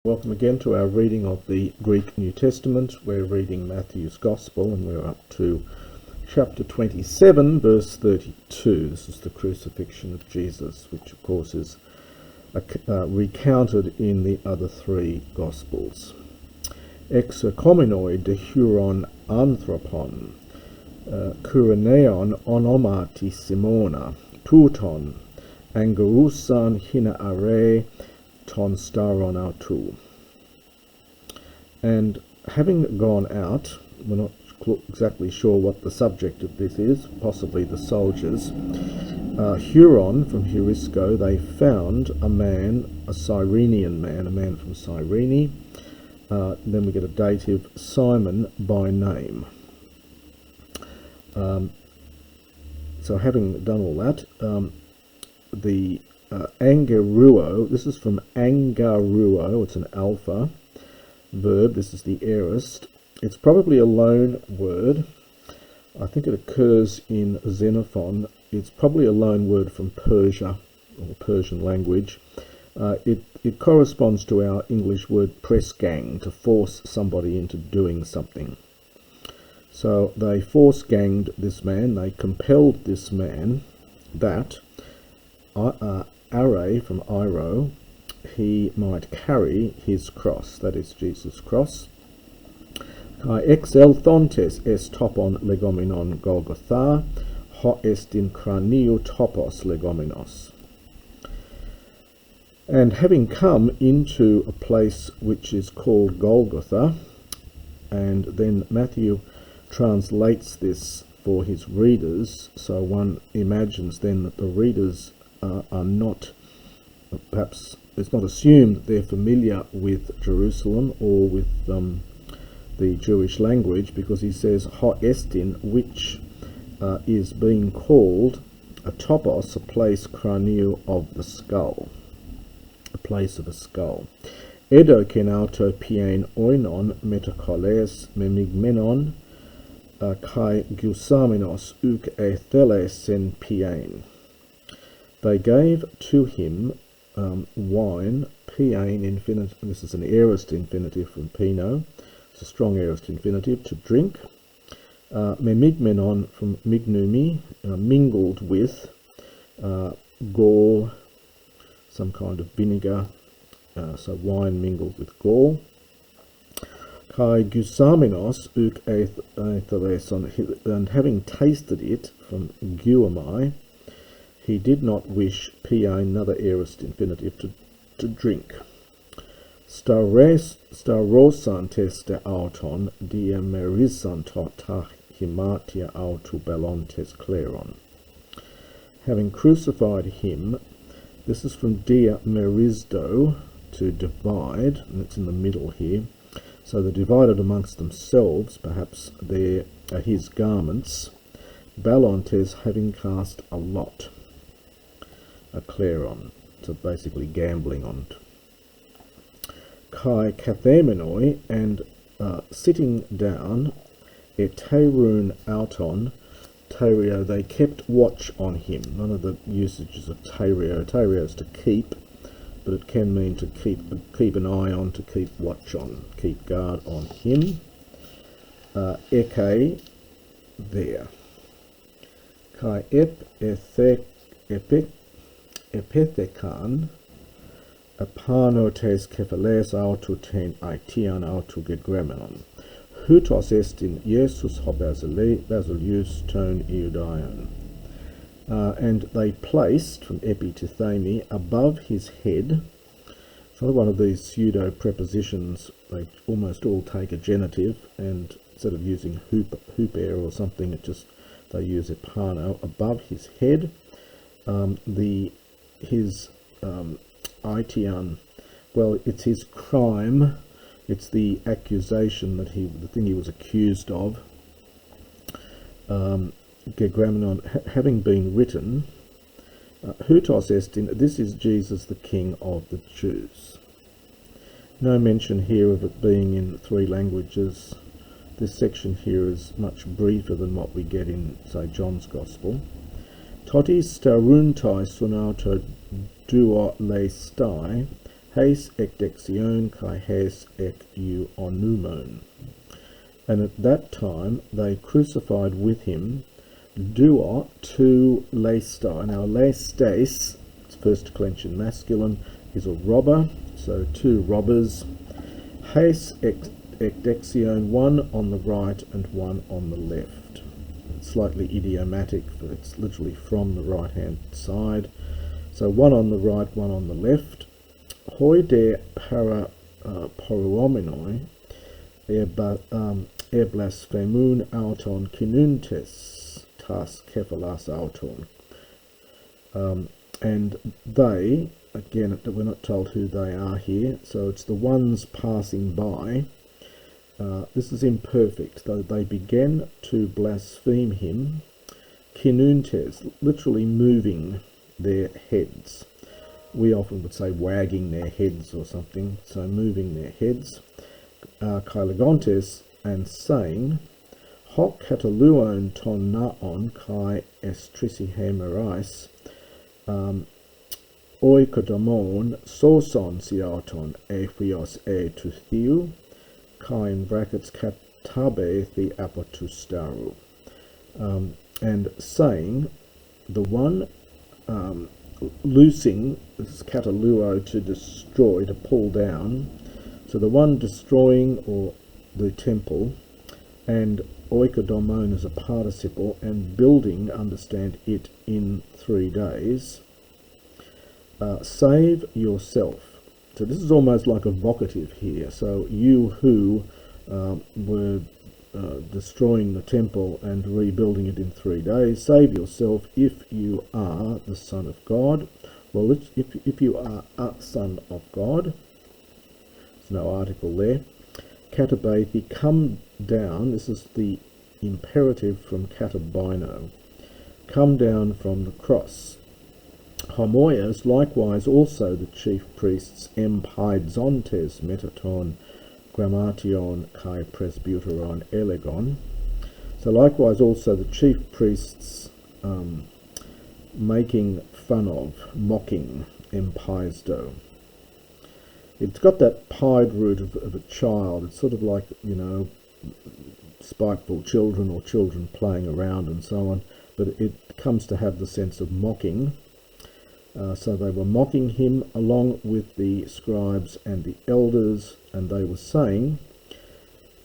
Welcome again to our reading of the Greek New Testament. We're reading Matthew's Gospel and we're up to chapter 27, verse 32. This is the Crucifixion of Jesus, which of course is recounted in the other three Gospels. Exokomenoi de huron anthropon, kureneon onomati simona, touton, angerusan hina are, ton staron autou. And having gone out, we're not exactly sure what the subject of this is, possibly the soldiers, Huron from Hurisco, they found a man, a Cyrenian man, a man from Cyrene. Then we get a dative, Simon by name. So having done all that, the angeruo, this is from angaruo, it's an alpha verb, this is the aorist. It's probably a loan word. I think it occurs in Xenophon. It's probably a loan word from Persia, or Persian language. It corresponds to our English word press gang, to force somebody into doing something. So they force ganged this man, they compelled this man that Are from Iro, he might carry his cross, that is Jesus' cross. Kai exelthontes est topon legomenon Golgotha, ho est in craniu topos legomenos. And having come into a place which is called Golgotha, and then Matthew translates this for his readers, so one imagines then that the readers are not, perhaps it's not assumed that they're familiar with Jerusalem or with the Jewish language, because he says ho estin, which is being called a topos, a place craniu of the skull, a place of a skull. Edo kenauto pien oinon metakoles memigmenon kai gusamenos uk ethelesen pien. They gave to him wine, pien infinitive, this is an aorist infinitive from pino, it's a strong aorist infinitive, to drink. Memigmenon from mignumi, mingled with, gall, some kind of vinegar, so wine mingled with gall. Kai gusamenos uk etheleson, and having tasted it from guamai, he did not wish pia, another aorist infinitive, to drink. Starosan teste auton diamerisan ta himatia autu belontes kleron. Having crucified him, this is from diamerizdo, to divide, and it's in the middle here. So they're divided amongst themselves, perhaps they're his garments. Balontes, having cast a lot. A kleron, so basically gambling on it. Kai kathemenoi, and sitting down, eterun auton, terio, they kept watch on him. None of the usages of terio. Terio is to keep, but it can mean to keep an eye on, to keep watch on, keep guard on him. Eke, there. Kai epithekan, apanotes kepheles autu ten aitian autu gegremenon. Hutos est in Jesus ho basilius ton Iudaion. And they placed, from epitethemi, above his head. It's another one of these pseudo prepositions. They almost all take a genitive, and instead of using huper or something, they use epano, above his head. His aitian, well, it's his crime, it's the accusation that the thing he was accused of. Gegramenon, having been written, Hutos estin, this is Jesus, the King of the Jews. No mention here of it being in three languages. This section here is much briefer than what we get in, say, John's Gospel. Totis staruntai sunauto duo le stai Heis ekdexion kai heis ek eu onumon. And at that time they crucified with him duo tu leistai. Now leistes, it's first declension masculine, is a robber, so two robbers. Heis ekdexion, one on the right and one on the left. It's slightly idiomatic, but it's literally from the right hand side. So one on the right, one on the left. Hoi de para poruomenoi blasphemon auton kinuntes tas kephalas auton. And they, again, we're not told who they are here, so it's the ones passing by. This is imperfect, though they began to blaspheme him, kinuntes, literally moving their heads. We often would say wagging their heads or something, so moving their heads. Kailagontes, and saying, Hoc kataluon ton naon kai estrisi hemerais, oikodomon soson siaton ephios to theou, kai in brackets katabe the apotustaru. And saying, the one loosing, this is kataluo, to destroy, to pull down, so the one destroying or the temple, and oikodomon is a participle, and building, understand it, in 3 days, save yourself. So this is almost like a vocative here. So you who were destroying the temple and rebuilding it in 3 days, save yourself if you are the Son of God. Well, if you are a Son of God, there's no article there. Katabathi, come down. This is the imperative from katabino. Come down from the cross. Homoias, likewise also the chief priests, empaidzontes metaton grammation kai presbyteron elegon. So likewise also the chief priests making fun of, mocking, empaizdo. It's got that pied root of a child. It's sort of like, spiteful children or children playing around and so on, but it comes to have the sense of mocking. So they were mocking him along with the scribes and the elders, and they were saying,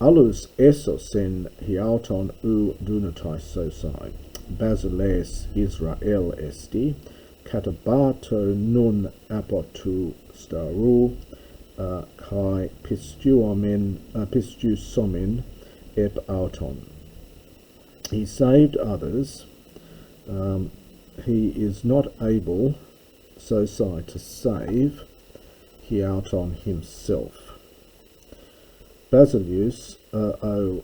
Alus esosen hiauton u dunatai sosai, basileis Israel esti, katabato nun apotu staru, kai pistusomen ep auton. He saved others. He is not able, sosai, to save hiauton himself. Basilius, so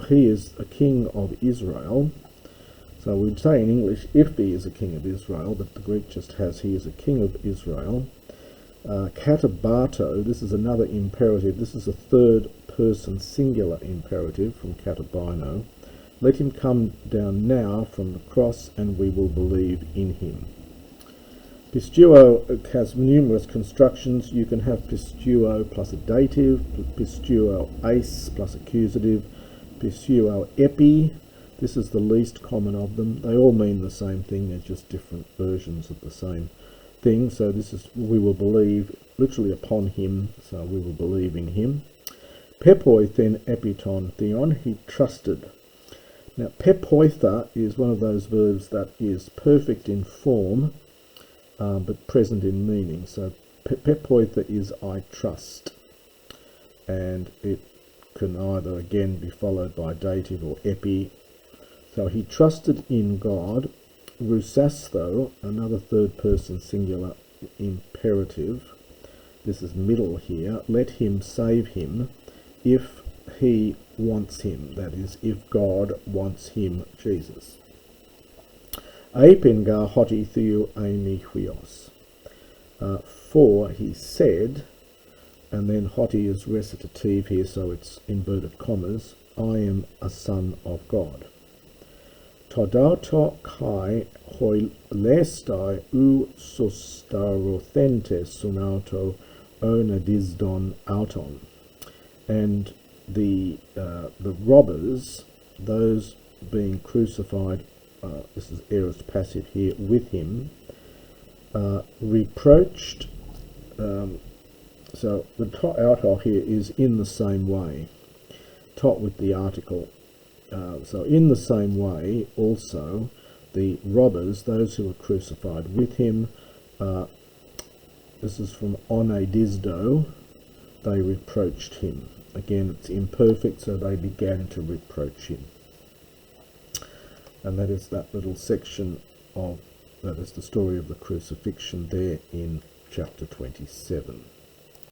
he is a king of Israel. So we'd say in English, if he is a king of Israel, but the Greek just has he is a king of Israel. Katabato, this is another imperative. This is a third person singular imperative from katabino. Let him come down now from the cross, and we will believe in him. Pistuo has numerous constructions. You can have pistuo plus a dative, pistuo ace plus accusative, pistuo epi. This is the least common of them. They all mean the same thing. They're just different versions of the same thing. So this is, we will believe literally upon him. So we will believe in him. Pepoi then epiton theon. He trusted. Now pepoitha is one of those verbs that is perfect in form, but present in meaning. So pepoitha is I trust, and it can either again be followed by dative or epi. So he trusted in God. Rusasto, another third person singular imperative. This is middle here. Let him save him if he wants him. That is, if God wants him, Jesus. Apenga hoti theo ainihuios. For he said, and then hoti is recitative here, so it's inverted commas, I am a son of God. Todato kai hoilestai u sustarothente sunauto onadisdon auton. And the robbers, those being crucified, this is aorist passive here, with him, reproached. So the to auto here is in the same way, tot with the article. So in the same way also the robbers, those who were crucified with him, this is from onadisdo, they reproached him. Again, it's imperfect, so they began to reproach him. And that is that little section of, that is the story of the crucifixion there in chapter 27.